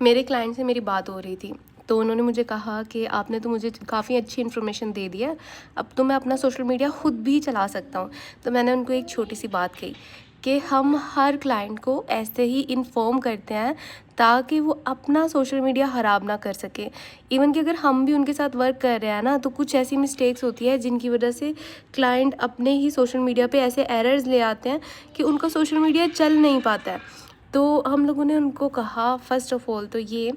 میرے کلائنٹ سے میری بات ہو رہی تھی، تو انہوں نے مجھے کہا کہ آپ نے تو مجھے کافی اچھی انفارمیشن دے دی ہے، اب تو میں اپنا سوشل میڈیا خود بھی چلا سکتا ہوں۔ تو میں نے ان کو ایک چھوٹی سی بات کہی کہ ہم ہر کلائنٹ کو ایسے ہی انفارم کرتے ہیں تاکہ وہ اپنا سوشل میڈیا خراب نہ کر سکے۔ ایون کہ اگر ہم بھی ان کے ساتھ ورک کر رہے ہیں نا، تو کچھ ایسی مسٹیکس ہوتی ہے جن کی وجہ سے کلائنٹ اپنے ہی سوشل میڈیا پہ ایسے ایررز لے آتے ہیں کہ ان کا سوشل میڈیا چل نہیں پاتا ہے۔ تو ہم لوگوں نے ان کو کہا فرسٹ آف آل تو یہ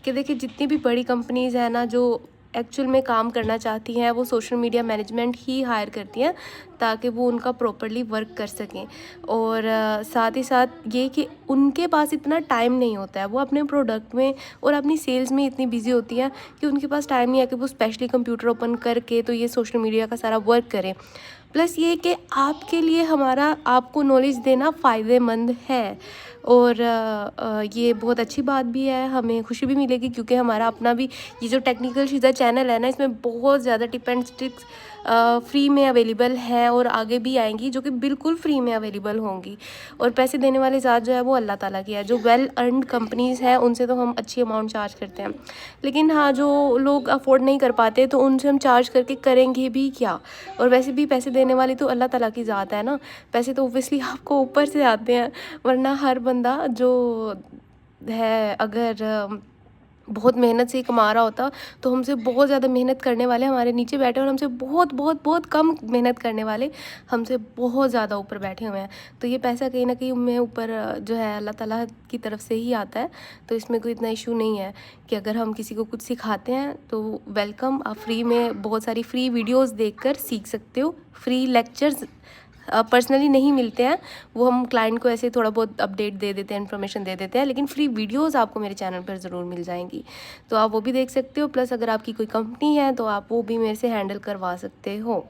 کہ دیکھیں جتنی بھی بڑی کمپنیز ہیں نا جو ایکچوئل میں کام کرنا چاہتی ہیں، وہ سوشل میڈیا مینجمنٹ ہی ہائر کرتی ہیں تاکہ وہ ان کا پراپرلی ورک کر سکیں۔ اور ساتھ ہی ساتھ یہ کہ ان کے پاس اتنا ٹائم نہیں ہوتا ہے، وہ اپنے پروڈکٹ میں اور اپنی سیلز میں اتنی بیزی ہوتی ہیں کہ ان کے پاس ٹائم نہیں ہے کہ وہ اسپیشلی کمپیوٹر اوپن کر کے تو یہ سوشل میڈیا کا سارا ورک کریں۔ پلس یہ کہ آپ کے لیے آپ کو نالج دینا فائدے مند ہے، اور یہ بہت اچھی بات بھی ہے، ہمیں خوشی بھی ملے گی کیونکہ ہمارا اپنا بھی یہ جو ٹیکنیکل شیزا چینل ہے نا، اس میں بہت زیادہ ٹپ اینڈ ٹرکس فری میں اویلیبل ہیں اور آگے بھی آئیں گی جو کہ بالکل فری میں اویلیبل ہوں گی۔ اور پیسے دینے والی ذات جو ہے وہ اللہ تعالیٰ کی ہے۔ جو ویل ارنڈ کمپنیز ہیں ان سے تو ہم اچھی اماؤنٹ چارج کرتے ہیں، لیکن ہاں جو لوگ افورڈ نہیں کر پاتے تو ان سے ہم چارج کر کے کریں گے بھی کیا؟ اور ویسے بھی پیسے دینے والی تو اللہ تعالیٰ کی ذات ہے نا، پیسے تو اوبویسلی آپ کو اوپر سے آتے ہیں، ورنہ ہر بندہ جو ہے اگر بہت محنت سے کما رہا ہوتا تو ہم سے بہت زیادہ محنت کرنے والے ہمارے نیچے بیٹھے اور ہم سے بہت بہت بہت کم محنت کرنے والے ہم سے بہت زیادہ اوپر بیٹھے ہوئے ہیں۔ تو یہ پیسہ کہیں نہ کہیں ہمیں اوپر جو ہے اللہ تعالیٰ کی طرف سے ہی آتا ہے، تو اس میں کوئی اتنا ایشو نہیں ہے کہ اگر ہم کسی کو کچھ سکھاتے ہیں تو ویلکم، آپ فری میں بہت ساری فری ویڈیوز دیکھ کر سیکھ سکتے ہو۔ فری لیکچرز پرسنلی نہیں ملتے ہیں، وہ ہم کلائنٹ کو ایسے تھوڑا بہت اپڈیٹ دے دیتے ہیں، انفارمیشن دے دیتے ہیں، لیکن فری ویڈیوز آپ کو میرے چینل پر ضرور مل جائیں گی، تو آپ وہ بھی دیکھ سکتے ہو۔ پلس اگر آپ کی کوئی کمپنی ہے تو آپ وہ بھی میرے سے ہینڈل کروا سکتے ہو۔